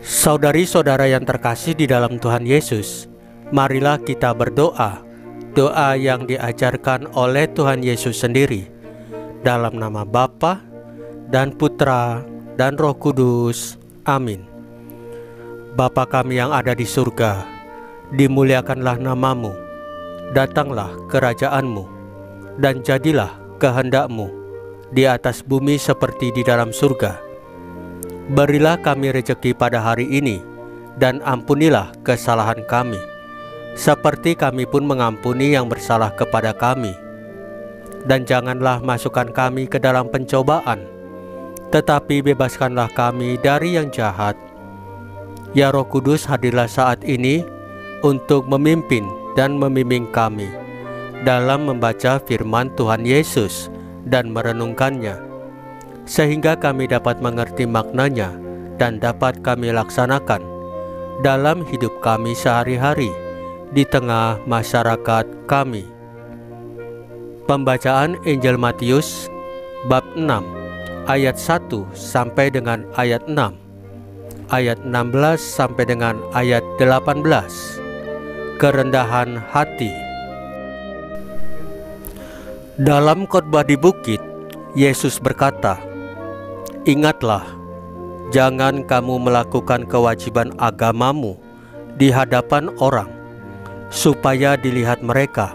Saudari-saudara yang terkasih di dalam Tuhan Yesus, marilah kita berdoa, doa yang diajarkan oleh Tuhan Yesus sendiri, dalam nama Bapa dan Putra dan Roh Kudus. Amin. Bapa kami yang ada di surga, dimuliakanlah namamu, datanglah kerajaan-Mu, dan jadilah kehendak-Mu di atas bumi seperti di dalam surga. Berilah kami rejeki pada hari ini, dan ampunilah kesalahan kami, seperti kami pun mengampuni yang bersalah kepada kami. Dan janganlah masukkan kami ke dalam pencobaan, tetapi bebaskanlah kami dari yang jahat. Ya Roh Kudus, hadirlah saat ini untuk memimpin dan membimbing kami dalam membaca firman Tuhan Yesus dan merenungkannya, sehingga kami dapat mengerti maknanya dan dapat kami laksanakan dalam hidup kami sehari-hari di tengah masyarakat kami. Pembacaan Injil Matius bab 6 ayat 1 sampai dengan ayat 6, ayat 16 sampai dengan ayat 18. Kerendahan hati. Dalam khotbah di bukit, Yesus berkata, "Ingatlah, jangan kamu melakukan kewajiban agamamu di hadapan orang, supaya dilihat mereka.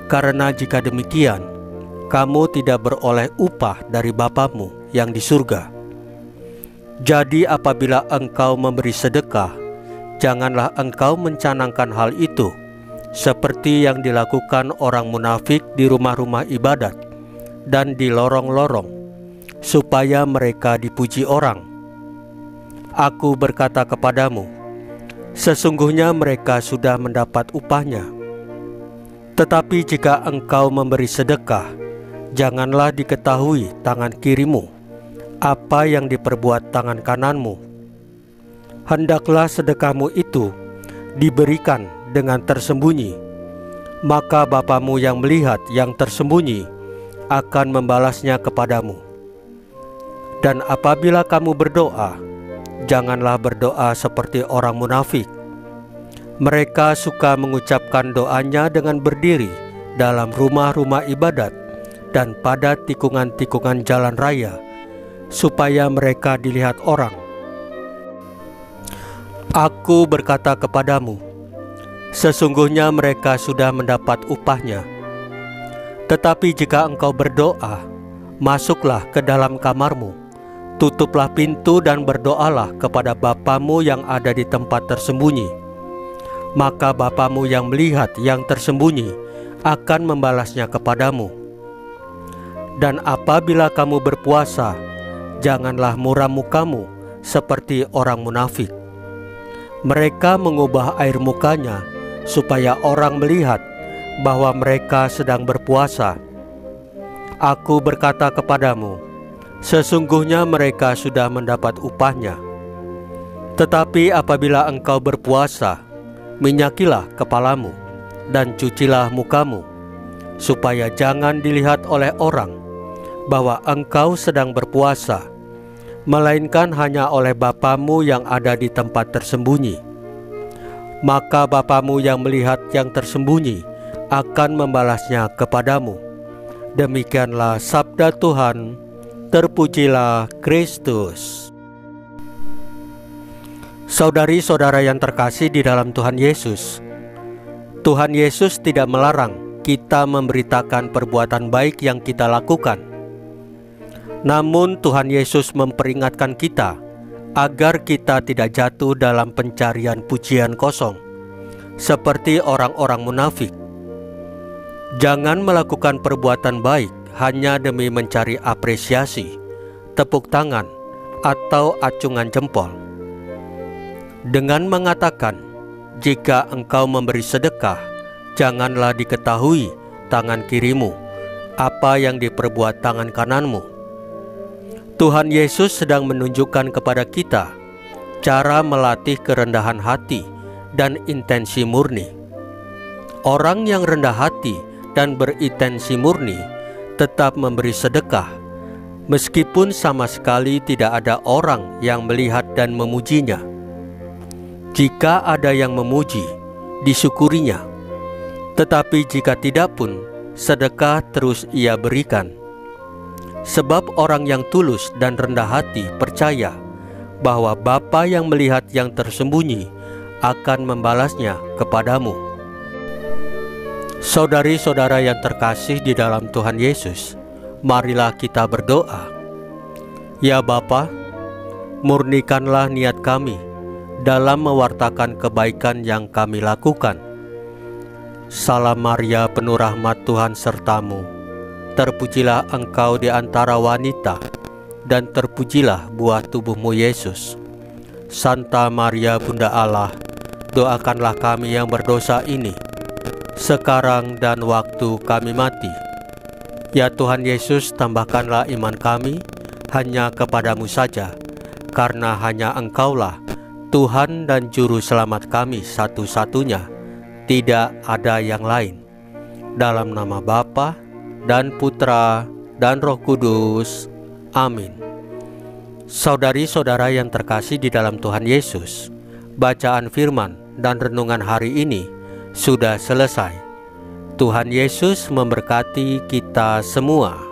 Karena jika demikian, kamu tidak beroleh upah dari Bapamu yang di surga. Jadi apabila engkau memberi sedekah, janganlah engkau mencanangkan hal itu, seperti yang dilakukan orang munafik di rumah-rumah ibadat dan di lorong-lorong, supaya mereka dipuji orang. Aku berkata kepadamu, sesungguhnya mereka sudah mendapat upahnya. Tetapi jika engkau memberi sedekah, janganlah diketahui tangan kirimu apa yang diperbuat tangan kananmu. Hendaklah sedekahmu itu diberikan dengan tersembunyi, maka Bapamu yang melihat yang tersembunyi akan membalasnya kepadamu. Dan apabila kamu berdoa, janganlah berdoa seperti orang munafik. Mereka suka mengucapkan doanya dengan berdiri dalam rumah-rumah ibadat dan pada tikungan-tikungan jalan raya, supaya mereka dilihat orang. Aku berkata kepadamu, sesungguhnya mereka sudah mendapat upahnya. Tetapi jika engkau berdoa, masuklah ke dalam kamarmu, tutuplah pintu dan berdoalah kepada Bapamu yang ada di tempat tersembunyi. Maka Bapamu yang melihat yang tersembunyi akan membalasnya kepadamu. Dan apabila kamu berpuasa, janganlah muram mukamu seperti orang munafik. Mereka mengubah air mukanya supaya orang melihat bahwa mereka sedang berpuasa. Aku berkata kepadamu, sesungguhnya mereka sudah mendapat upahnya. Tetapi apabila engkau berpuasa, minyakilah kepalamu dan cucilah mukamu, supaya jangan dilihat oleh orang bahwa engkau sedang berpuasa, melainkan hanya oleh Bapamu yang ada di tempat tersembunyi. Maka Bapamu yang melihat yang tersembunyi akan membalasnya kepadamu. Demikianlah sabda Tuhan. Terpujilah Kristus. Saudari-saudara yang terkasih di dalam Tuhan Yesus, Tuhan Yesus tidak melarang kita memberitakan perbuatan baik yang kita lakukan. Namun Tuhan Yesus memperingatkan kita agar kita tidak jatuh dalam pencarian pujian kosong, seperti orang-orang munafik. Jangan melakukan perbuatan baik hanya demi mencari apresiasi, tepuk tangan, atau acungan jempol. Dengan mengatakan, jika engkau memberi sedekah, janganlah diketahui tangan kirimu apa yang diperbuat tangan kananmu. Tuhan Yesus sedang menunjukkan kepada kita cara melatih kerendahan hati dan intensi murni. Orang yang rendah hati dan berintensi murni tetap memberi sedekah meskipun sama sekali tidak ada orang yang melihat dan memujinya. Jika ada yang memuji, disyukurinya. Tetapi jika tidak pun, sedekah terus ia berikan. Sebab orang yang tulus dan rendah hati percaya bahwa Bapa yang melihat yang tersembunyi akan membalasnya kepadamu. Saudari-saudara yang terkasih di dalam Tuhan Yesus, marilah kita berdoa. Ya Bapa, murnikanlah niat kami dalam mewartakan kebaikan yang kami lakukan. Salam Maria, penuh rahmat, Tuhan sertamu. Terpujilah engkau di antara wanita, dan terpujilah buah tubuhmu Yesus. Santa Maria Bunda Allah, doakanlah kami yang berdosa ini, sekarang dan waktu kami mati. Ya Tuhan Yesus, tambahkanlah iman kami hanya kepadamu saja, karena hanya Engkaulah Tuhan dan Juru Selamat kami satu-satunya, tidak ada yang lain. Dalam nama Bapa dan Putra dan Roh Kudus. Amin. Saudari-saudara yang terkasih di dalam Tuhan Yesus, bacaan firman dan renungan hari ini sudah selesai. Tuhan Yesus memberkati kita semua.